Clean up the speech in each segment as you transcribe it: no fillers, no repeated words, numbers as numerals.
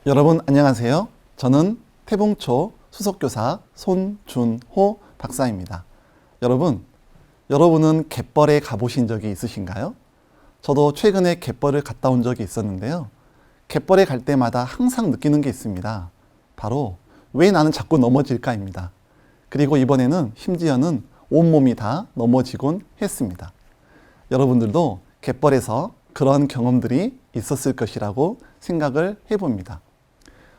여러분 안녕하세요. 저는 태봉초 수석교사 손준호 박사입니다. 여러분은 갯벌에 가보신 적이 있으신가요? 저도 최근에 갯벌을 갔다 온 적이 있었는데요. 갯벌에 갈 때마다 항상 느끼는 게 있습니다. 바로 왜 나는 자꾸 넘어질까입니다. 그리고 이번에는 심지어는 온몸이 다 넘어지곤 했습니다. 여러분들도 갯벌에서 그런 경험들이 있었을 것이라고 생각을 해봅니다.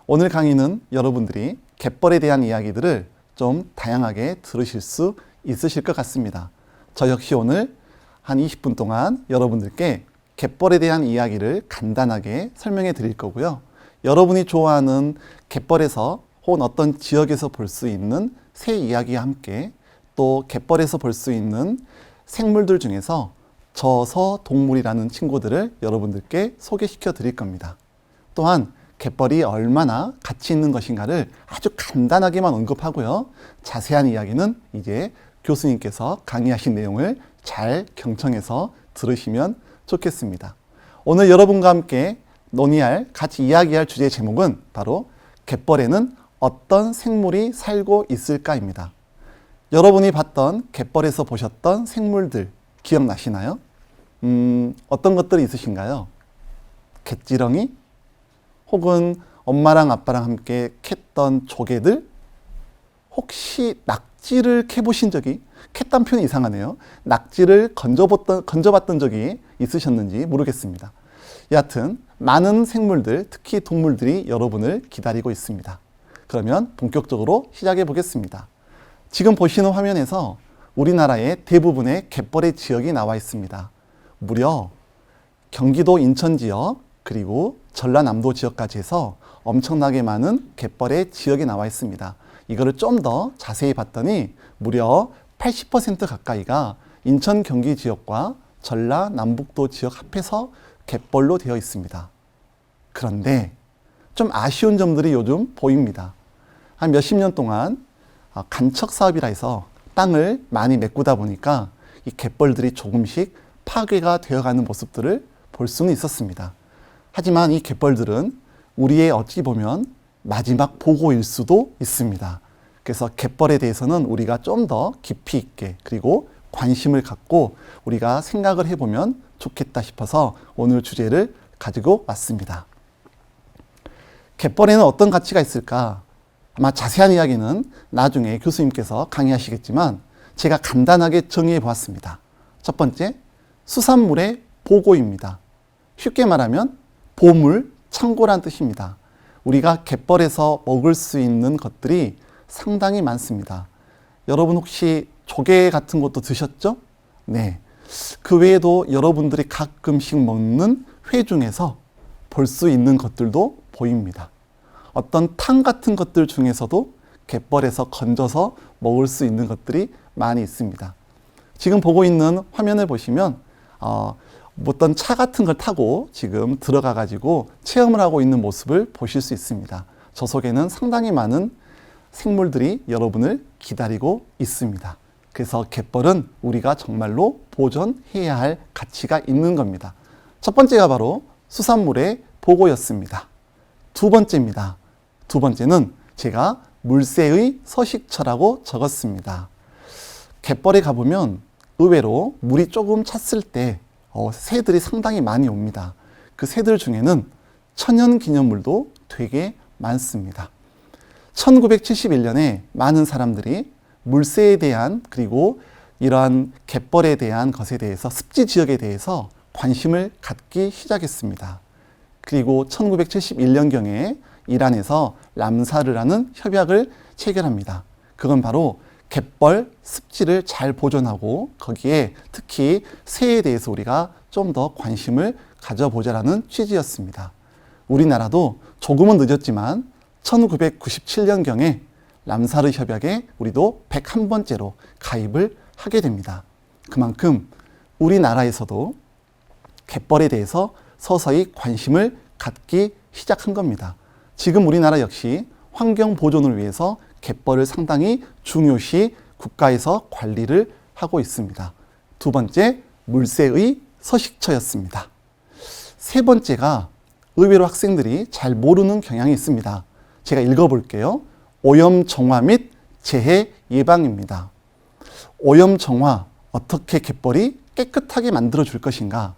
오늘 강의는 여러분들이 갯벌에 대한 이야기들을 좀 다양하게 들으실 수 있으실 것 같습니다. 저 역시 오늘 한 20분 동안 여러분들께 갯벌에 대한 이야기를 간단하게 설명해 드릴 거고요. 여러분이 좋아하는 갯벌에서 혹은 어떤 지역에서 볼 수 있는 새 이야기와 함께 또 갯벌에서 볼 수 있는 생물들 중에서 저서동물이라는 친구들을 여러분들께 소개시켜 드릴 겁니다. 또한 갯벌이 얼마나 가치 있는 것인가를 아주 간단하게만 언급하고요. 자세한 이야기는 이제 교수님께서 강의하신 내용을 잘 경청해서 들으시면 좋겠습니다. 오늘 여러분과 함께 논의할, 같이 이야기할 주제 제목은 바로 갯벌에는 어떤 생물이 살고 있을까입니다. 여러분이 봤던 갯벌에서 보셨던 생물들 기억나시나요? 어떤 것들이 있으신가요? 갯지렁이? 혹은 엄마랑 아빠랑 함께 캤던 조개들? 혹시 낙지를 캐보신 적이, 캤단 표현이 이상하네요. 낙지를 건져봤던 적이 있으셨는지 모르겠습니다. 여하튼 많은 생물들, 특히 동물들이 여러분을 기다리고 있습니다. 그러면 본격적으로 시작해 보겠습니다. 지금 보시는 화면에서 우리나라의 대부분의 갯벌의 지역이 나와 있습니다. 무려 경기도 인천 지역 그리고 전라남도 지역까지 해서 엄청나게 많은 갯벌의 지역이 나와 있습니다. 이거를 좀 더 자세히 봤더니 무려 80% 가까이가 인천 경기 지역과 전라남북도 지역 합해서 갯벌로 되어 있습니다. 그런데 좀 아쉬운 점들이 요즘 보입니다. 한 몇십 년 동안 간척 사업이라 해서 땅을 많이 메꾸다 보니까 이 갯벌들이 조금씩 파괴가 되어가는 모습들을 볼 수는 있었습니다. 하지만 이 갯벌들은 우리의 어찌 보면 마지막 보고일 수도 있습니다. 그래서 갯벌에 대해서는 우리가 좀 더 깊이 있게 그리고 관심을 갖고 우리가 생각을 해보면 좋겠다 싶어서 오늘 주제를 가지고 왔습니다. 갯벌에는 어떤 가치가 있을까? 아마 자세한 이야기는 나중에 교수님께서 강의하시겠지만 제가 간단하게 정의해 보았습니다. 첫 번째, 수산물의 보고입니다. 쉽게 말하면 보물, 창고란 뜻입니다. 우리가 갯벌에서 먹을 수 있는 것들이 상당히 많습니다. 여러분 혹시 조개 같은 것도 드셨죠? 네. 그 외에도 여러분들이 가끔씩 먹는 회 중에서 볼 수 있는 것들도 보입니다. 어떤 탕 같은 것들 중에서도 갯벌에서 건져서 먹을 수 있는 것들이 많이 있습니다. 지금 보고 있는 화면을 보시면 어떤 차 같은 걸 타고 지금 들어가 가지고 체험을 하고 있는 모습을 보실 수 있습니다. 저 속에는 상당히 많은 생물들이 여러분을 기다리고 있습니다. 그래서 갯벌은 우리가 정말로 보존해야 할 가치가 있는 겁니다. 첫 번째가 바로 수산물의 보고였습니다. 두 번째입니다. 두 번째는 제가 물새의 서식처라고 적었습니다. 갯벌에 가보면 의외로 물이 조금 찼을 때 새들이 상당히 많이 옵니다. 그 새들 중에는 천연기념물도 되게 많습니다. 1971년에 많은 사람들이 물새에 대한 그리고 이러한 갯벌에 대한 것에 대해서 습지 지역에 대해서 관심을 갖기 시작했습니다. 그리고 1971년경에 이란에서 람사르라는 협약을 체결합니다. 그건 바로 갯벌 습지를 잘 보존하고 거기에 특히 새에 대해서 우리가 좀 더 관심을 가져보자라는 취지였습니다. 우리나라도 조금은 늦었지만 1997년경에 람사르 협약에 우리도 101번째로 가입을 하게 됩니다. 그만큼 우리나라에서도 갯벌에 대해서 서서히 관심을 갖기 시작한 겁니다. 지금 우리나라 역시 환경 보존을 위해서 갯벌을 상당히 중요시 국가에서 관리를 하고 있습니다. 두 번째, 물새의 서식처였습니다. 세 번째가 의외로 학생들이 잘 모르는 경향이 있습니다. 제가 읽어볼게요. 오염 정화 및 재해 예방입니다. 오염 정화, 어떻게 갯벌이 깨끗하게 만들어줄 것인가?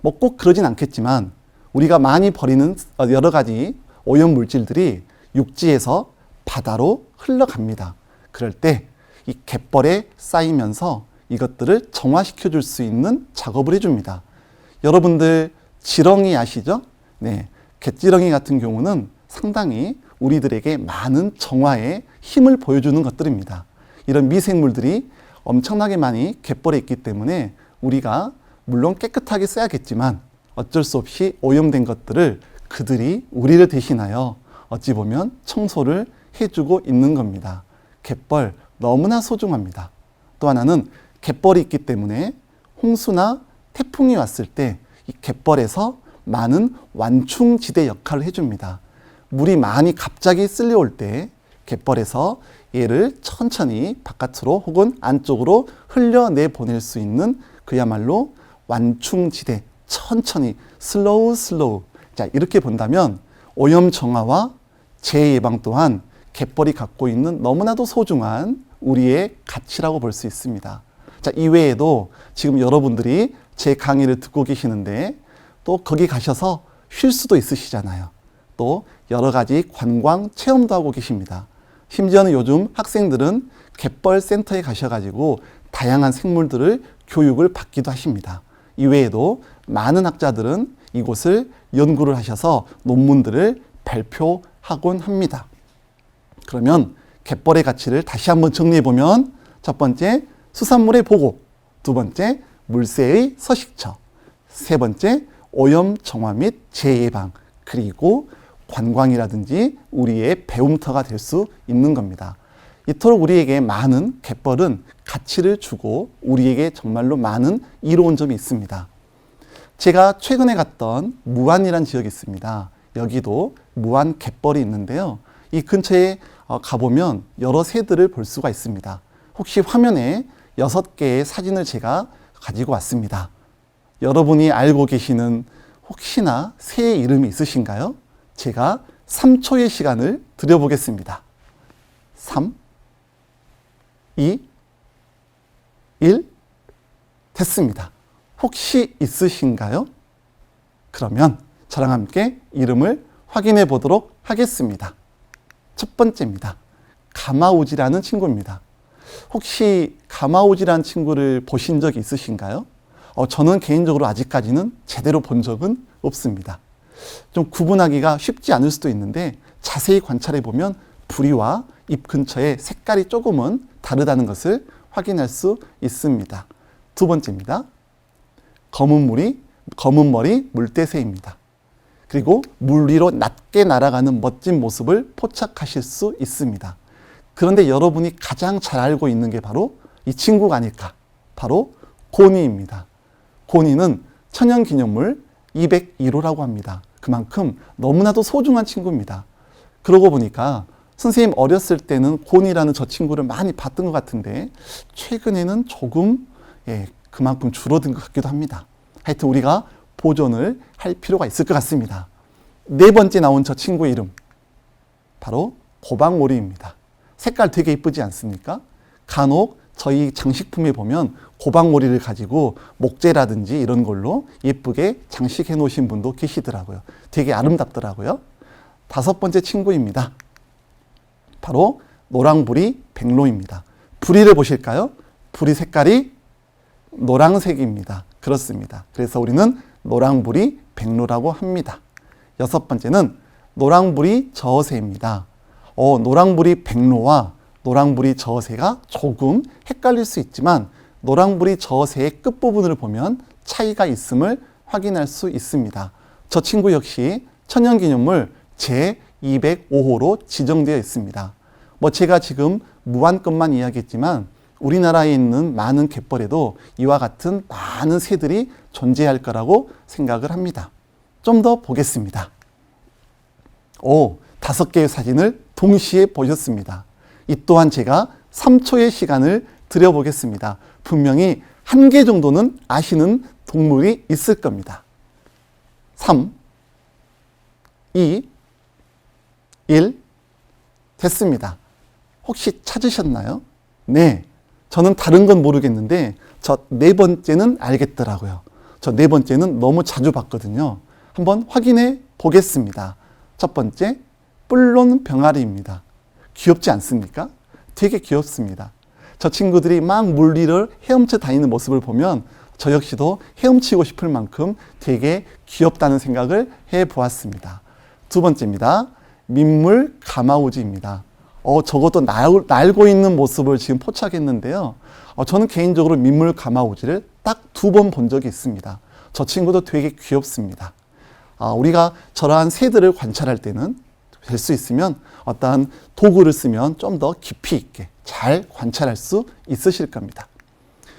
뭐 꼭 그러진 않겠지만 우리가 많이 버리는 여러 가지 오염 물질들이 육지에서 바다로 흘러갑니다. 그럴 때 이 갯벌에 쌓이면서 이것들을 정화시켜 줄 수 있는 작업을 해줍니다. 여러분들 지렁이 아시죠? 네, 갯지렁이 같은 경우는 상당히 우리들에게 많은 정화의 힘을 보여주는 것들입니다. 이런 미생물들이 엄청나게 많이 갯벌에 있기 때문에 우리가 물론 깨끗하게 써야겠지만 어쩔 수 없이 오염된 것들을 그들이 우리를 대신하여 어찌 보면 청소를 해주고 있는 겁니다. 갯벌 너무나 소중합니다. 또 하나는 갯벌이 있기 때문에 홍수나 태풍이 왔을 때 이 갯벌에서 많은 완충지대 역할을 해줍니다. 물이 많이 갑자기 쓸려올 때 갯벌에서 얘를 천천히 바깥으로 혹은 안쪽으로 흘려내 보낼 수 있는 그야말로 완충지대, 천천히 슬로우. 자, 이렇게 본다면 오염 정화와 재해 예방 또한 갯벌이 갖고 있는 너무나도 소중한 우리의 가치라고 볼 수 있습니다. 자, 이외에도 지금 여러분들이 제 강의를 듣고 계시는데 또 거기 가셔서 쉴 수도 있으시잖아요. 또 여러 가지 관광 체험도 하고 계십니다. 심지어는 요즘 학생들은 갯벌 센터에 가셔가지고 다양한 생물들을 교육을 받기도 하십니다. 이외에도 많은 학자들은 이곳을 연구를 하셔서 논문들을 발표하곤 합니다. 그러면 갯벌의 가치를 다시 한번 정리해보면 첫 번째, 수산물의 보호. 두 번째, 물새의 서식처. 세 번째, 오염 정화 및 재해 예방. 그리고 관광이라든지 우리의 배움터가 될 수 있는 겁니다. 이토록 우리에게 많은 갯벌은 가치를 주고 우리에게 정말로 많은 이로운 점이 있습니다. 제가 최근에 갔던 무안이라는 지역이 있습니다. 여기도 무안 갯벌이 있는데요. 이 근처에 가보면 여러 새들을 볼 수가 있습니다. 혹시 화면에 6개의 사진을 제가 가지고 왔습니다. 여러분이 알고 계시는 혹시나 새의 이름이 있으신가요? 제가 3초의 시간을 드려보겠습니다. 3, 2, 1, 됐습니다. 혹시 있으신가요? 그러면 저랑 함께 이름을 확인해 보도록 하겠습니다. 첫 번째입니다. 가마우지라는 친구입니다. 혹시 가마우지라는 친구를 보신 적이 있으신가요? 저는 개인적으로 아직까지는 제대로 본 적은 없습니다. 좀 구분하기가 쉽지 않을 수도 있는데 자세히 관찰해 보면 부리와 입 근처에 색깔이 조금은 다르다는 것을 확인할 수 있습니다. 두 번째입니다. 검은 머리 물대새입니다. 그리고 물 위로 낮게 날아가는 멋진 모습을 포착하실 수 있습니다. 그런데 여러분이 가장 잘 알고 있는 게 바로 이 친구가 아닐까? 바로 고니입니다. 고니는 천연기념물 201호라고 합니다. 그만큼 너무나도 소중한 친구입니다. 그러고 보니까 선생님 어렸을 때는 고니라는 저 친구를 많이 봤던 것 같은데 최근에는 조금 그만큼 줄어든 것 같기도 합니다. 하여튼 우리가 보존을 할 필요가 있을 것 같습니다. 네 번째 나온 저 친구의 이름 바로 고방오리입니다. 색깔 되게 이쁘지 않습니까? 간혹 저희 장식품에 보면 고방오리를 가지고 목재라든지 이런 걸로 예쁘게 장식해 놓으신 분도 계시더라고요. 되게 아름답더라고요. 다섯 번째 친구입니다. 바로 노랑부리 백로입니다. 부리를 보실까요? 부리 색깔이 노랑색입니다. 그렇습니다. 그래서 우리는 노랑부리 백로라고 합니다. 여섯 번째는 노랑부리 저어새입니다. 노랑부리 백로와 노랑부리 저어새가 조금 헷갈릴 수 있지만 노랑부리 저어새의 끝부분을 보면 차이가 있음을 확인할 수 있습니다. 저 친구 역시 천연기념물 제205호로 지정되어 있습니다. 제가 지금 무안급만 이야기했지만 우리나라에 있는 많은 갯벌에도 이와 같은 많은 새들이 존재할 거라고 생각을 합니다. 좀 더 보겠습니다. 5개의 사진을 동시에 보셨습니다. 이 또한 제가 3초의 시간을 드려보겠습니다. 분명히 1개 정도는 아시는 동물이 있을 겁니다. 3, 2, 1, 됐습니다. 혹시 찾으셨나요? 네. 저는 다른 건 모르겠는데 저 네 번째는 알겠더라고요. 저 네 번째는 너무 자주 봤거든요. 한번 확인해 보겠습니다. 첫 번째, 뿔론 병아리입니다. 귀엽지 않습니까? 되게 귀엽습니다. 저 친구들이 막 물리를 헤엄쳐 다니는 모습을 보면 저 역시도 헤엄치고 싶을 만큼 되게 귀엽다는 생각을 해보았습니다. 두 번째입니다. 민물 가마우지입니다. 저것도 날고 있는 모습을 지금 포착했는데요. 저는 개인적으로 민물 가마우지를 딱 2번 본 적이 있습니다. 저 친구도 되게 귀엽습니다. 우리가 저러한 새들을 관찰할 때는 될 수 있으면 어떠한 도구를 쓰면 좀 더 깊이 있게 잘 관찰할 수 있으실 겁니다.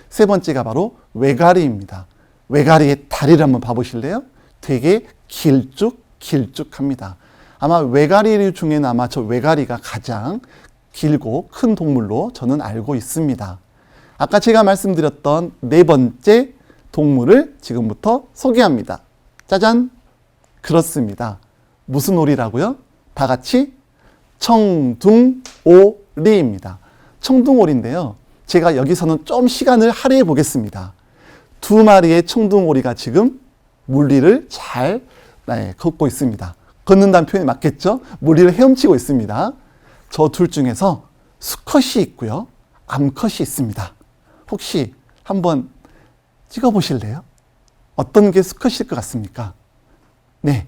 세 번째가 바로 외가리입니다. 외가리의 다리를 한번 봐보실래요? 되게 길쭉합니다. 아마 외가리 중에는 아마 저 외가리가 가장 길고 큰 동물로 저는 알고 있습니다. 아까 제가 말씀드렸던 네 번째 동물을 지금부터 소개합니다. 짜잔! 그렇습니다. 무슨 오리라고요? 다 같이 청둥오리입니다. 청둥오리인데요. 제가 여기서는 좀 시간을 할애해 보겠습니다. 2마리의 청둥오리가 지금 물리를 잘 걷고 있습니다. 걷는다는 표현이 맞겠죠? 물리를 헤엄치고 있습니다. 저 둘 중에서 수컷이 있고요. 암컷이 있습니다. 혹시 한번 찍어보실래요? 어떤 게 수컷일 것 같습니까? 네,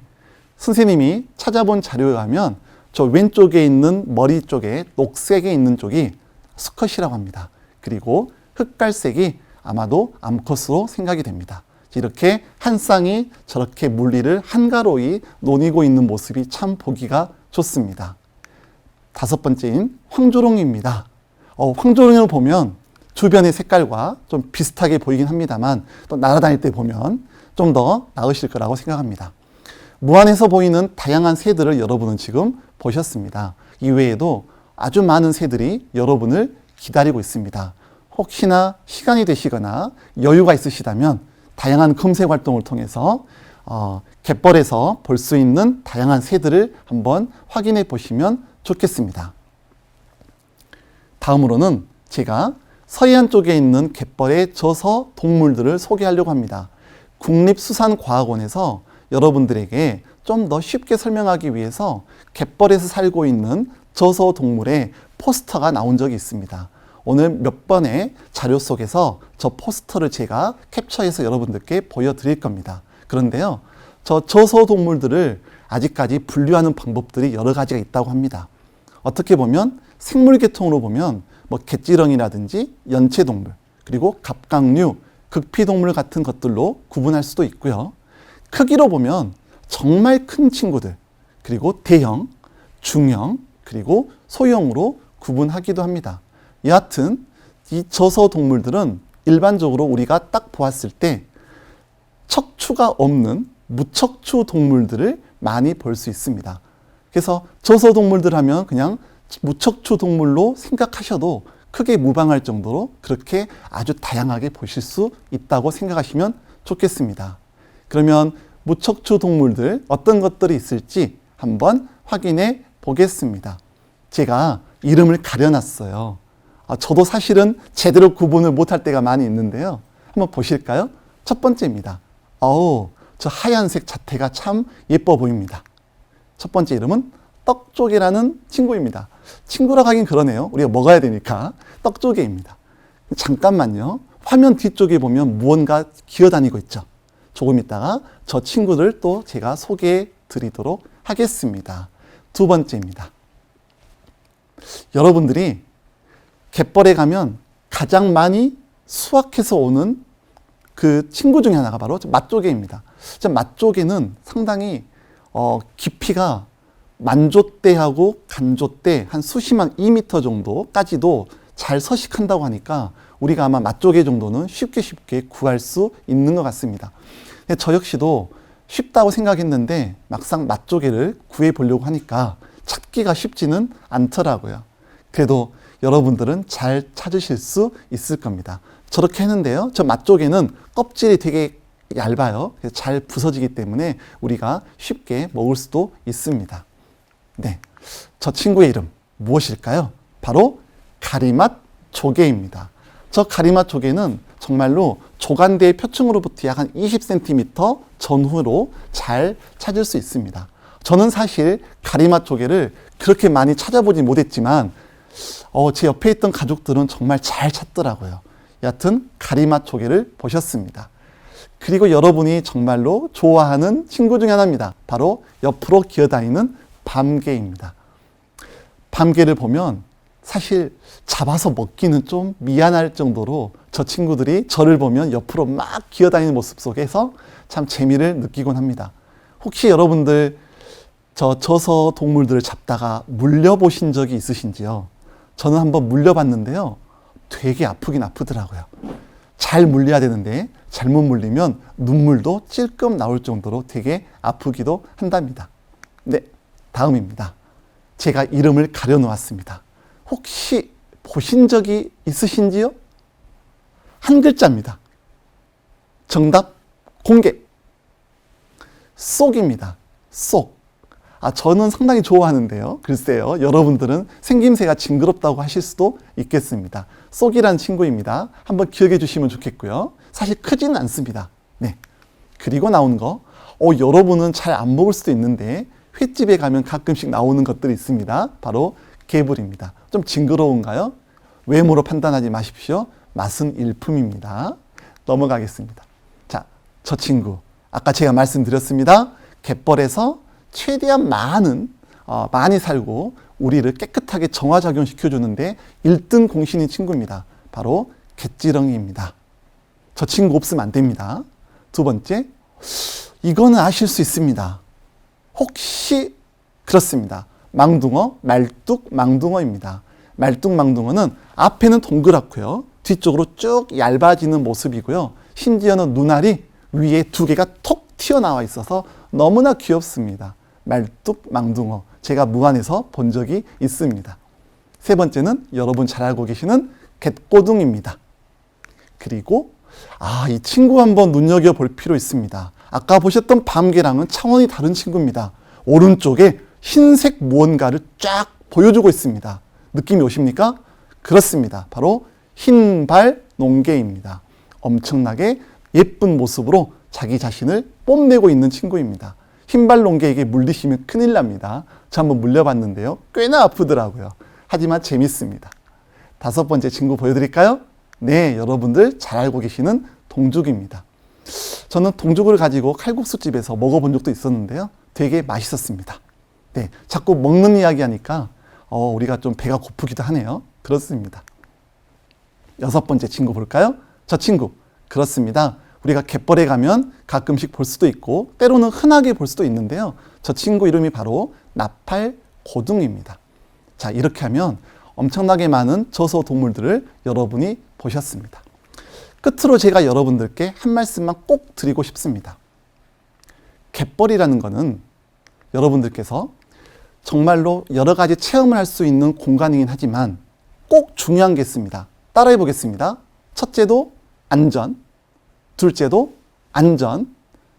선생님이 찾아본 자료에 의하면 저 왼쪽에 있는 머리 쪽에 녹색에 있는 쪽이 수컷이라고 합니다. 그리고 흑갈색이 아마도 암컷으로 생각이 됩니다. 이렇게 한 쌍이 저렇게 물리를 한가로이 노니고 있는 모습이 참 보기가 좋습니다. 5번째인 황조롱입니다. 황조롱을 보면 주변의 색깔과 좀 비슷하게 보이긴 합니다만 또 날아다닐 때 보면 좀 더 나으실 거라고 생각합니다. 무안에서 보이는 다양한 새들을 여러분은 지금 보셨습니다. 이외에도 아주 많은 새들이 여러분을 기다리고 있습니다. 혹시나 시간이 되시거나 여유가 있으시다면 다양한 검색 활동을 통해서 갯벌에서 볼 수 있는 다양한 새들을 한번 확인해 보시면 좋겠습니다. 다음으로는 제가 서해안 쪽에 있는 갯벌의 저서 동물들을 소개하려고 합니다. 국립수산과학원에서 여러분들에게 좀 더 쉽게 설명하기 위해서 갯벌에서 살고 있는 저서 동물의 포스터가 나온 적이 있습니다. 오늘 몇 번의 자료 속에서 저 포스터를 제가 캡처해서 여러분들께 보여드릴 겁니다. 그런데요, 저 저서 동물들을 아직까지 분류하는 방법들이 여러 가지가 있다고 합니다. 어떻게 보면 생물 계통으로 보면 갯지렁이라든지 연체동물, 그리고 갑각류, 극피동물 같은 것들로 구분할 수도 있고요. 크기로 보면 정말 큰 친구들, 그리고 대형, 중형, 그리고 소형으로 구분하기도 합니다. 여하튼 이 저서 동물들은 일반적으로 우리가 딱 보았을 때 척추가 없는 무척추 동물들을 많이 볼 수 있습니다. 그래서 저서 동물들 하면 그냥 무척추 동물로 생각하셔도 크게 무방할 정도로 그렇게 아주 다양하게 보실 수 있다고 생각하시면 좋겠습니다. 그러면 무척추 동물들 어떤 것들이 있을지 한번 확인해 보겠습니다. 제가 이름을 가려놨어요. 저도 사실은 제대로 구분을 못할 때가 많이 있는데요. 한번 보실까요? 첫 번째입니다. 저 하얀색 자태가 참 예뻐 보입니다. 첫 번째 이름은 떡조개라는 친구입니다. 친구라고 하긴 그러네요. 우리가 먹어야 되니까. 떡조개입니다. 잠깐만요. 화면 뒤쪽에 보면 무언가 기어다니고 있죠. 조금 있다가 저 친구들 또 제가 소개해 드리도록 하겠습니다. 두 번째입니다. 여러분들이 갯벌에 가면 가장 많이 수확해서 오는 그 친구 중에 하나가 바로 맛조개입니다. 맛조개는 상당히 깊이가 만조대하고 간조대 한 수심한 2m 정도까지도 잘 서식한다고 하니까 우리가 아마 맛조개 정도는 쉽게 구할 수 있는 것 같습니다. 저 역시도 쉽다고 생각했는데 막상 맛조개를 구해 보려고 하니까 찾기가 쉽지는 않더라고요. 그래도 여러분들은 잘 찾으실 수 있을 겁니다. 저렇게 했는데요. 저 맛조개는 껍질이 되게 얇아요. 그래서 잘 부서지기 때문에 우리가 쉽게 먹을 수도 있습니다. 네, 저 친구의 이름 무엇일까요? 바로 가리맛 조개입니다. 저 가리맛 조개는 정말로 조간대의 표층으로부터 약 한 20cm 전후로 잘 찾을 수 있습니다. 저는 사실 가리맛 조개를 그렇게 많이 찾아보지 못했지만 제 옆에 있던 가족들은 정말 잘 찾더라고요. 여하튼 가리맛 조개를 보셨습니다. 그리고 여러분이 정말로 좋아하는 친구 중에 하나입니다. 바로 옆으로 기어다니는 밤개입니다. 밤개를 보면 사실 잡아서 먹기는 좀 미안할 정도로 저 친구들이 저를 보면 옆으로 막 기어다니는 모습 속에서 참 재미를 느끼곤 합니다. 혹시 여러분들 저 저서 동물들을 잡다가 물려보신 적이 있으신지요? 저는 한번 물려봤는데요. 되게 아프긴 아프더라고요. 잘 물려야 되는데 잘못 물리면 눈물도 찔끔 나올 정도로 되게 아프기도 한답니다. 네, 다음입니다. 제가 이름을 가려놓았습니다. 혹시 보신 적이 있으신지요? 한 글자입니다. 정답 공개. 쏙입니다. 쏙. 저는 상당히 좋아하는데요. 글쎄요, 여러분들은 생김새가 징그럽다고 하실 수도 있겠습니다. 쏙이라는 친구입니다. 한번 기억해 주시면 좋겠고요. 사실 크지는 않습니다. 네. 그리고 나온 거, 여러분은 잘 안 먹을 수도 있는데 횟집에 가면 가끔씩 나오는 것들이 있습니다. 바로 개불입니다. 좀 징그러운가요? 외모로 판단하지 마십시오. 맛은 일품입니다. 넘어가겠습니다. 자, 저 친구. 아까 제가 말씀드렸습니다. 갯벌에서 최대한 많이 살고 우리를 깨끗하게 정화작용시켜주는데 1등 공신인 친구입니다. 바로 갯지렁이입니다. 저 친구 없으면 안 됩니다. 두 번째, 이거는 아실 수 있습니다. 혹시 그렇습니다. 망둥어, 말뚝망둥어입니다. 말뚝망둥어는 앞에는 동그랗고요. 뒤쪽으로 쭉 얇아지는 모습이고요. 심지어는 눈알이 위에 2개가 톡 튀어나와 있어서 너무나 귀엽습니다. 말뚝망둥어. 제가 무안에서 본 적이 있습니다. 세 번째는 여러분 잘 알고 계시는 갯고둥입니다. 그리고 이 친구 한번 눈여겨볼 필요 있습니다. 아까 보셨던 밤개랑은 차원이 다른 친구입니다. 오른쪽에 흰색 무언가를 쫙 보여주고 있습니다. 느낌이 오십니까? 그렇습니다. 바로 흰발 농개입니다. 엄청나게 예쁜 모습으로 자기 자신을 뽐내고 있는 친구입니다. 흰발 농개에게 물리시면 큰일 납니다. 저 한번 물려봤는데요. 꽤나 아프더라고요. 하지만 재밌습니다. 다섯 번째 친구 보여드릴까요? 네, 여러분들 잘 알고 계시는 동죽입니다. 저는 동죽을 가지고 칼국수집에서 먹어본 적도 있었는데요. 되게 맛있었습니다. 네, 자꾸 먹는 이야기 하니까 우리가 좀 배가 고프기도 하네요. 그렇습니다. 여섯 번째 친구 볼까요? 저 친구. 그렇습니다. 우리가 갯벌에 가면 가끔씩 볼 수도 있고 때로는 흔하게 볼 수도 있는데요. 저 친구 이름이 바로 나팔고둥입니다. 자, 이렇게 하면 엄청나게 많은 저서 동물들을 여러분이 보셨습니다. 끝으로 제가 여러분들께 한 말씀만 꼭 드리고 싶습니다. 갯벌이라는 것은 여러분들께서 정말로 여러 가지 체험을 할 수 있는 공간이긴 하지만 꼭 중요한 게 있습니다. 따라해 보겠습니다. 첫째도 안전, 둘째도 안전,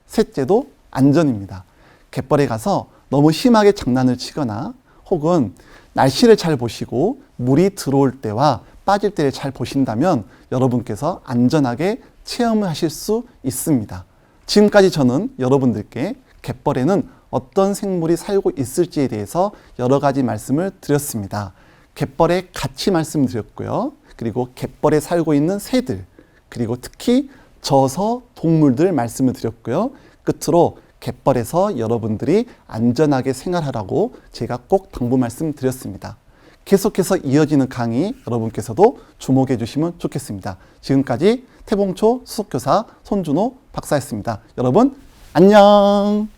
셋째도 안전입니다. 갯벌에 가서 너무 심하게 장난을 치거나 혹은 날씨를 잘 보시고 물이 들어올 때와 빠질 때를 잘 보신다면 여러분께서 안전하게 체험을 하실 수 있습니다. 지금까지 저는 여러분들께 갯벌에는 어떤 생물이 살고 있을지에 대해서 여러 가지 말씀을 드렸습니다. 갯벌에 같이 말씀드렸고요. 그리고 갯벌에 살고 있는 새들, 그리고 특히 저서 동물들 말씀을 드렸고요. 끝으로 갯벌에서 여러분들이 안전하게 생활하라고 제가 꼭 당부 말씀드렸습니다. 계속해서 이어지는 강의 여러분께서도 주목해 주시면 좋겠습니다. 지금까지 태봉초 수석교사 손준호 박사였습니다. 여러분 안녕.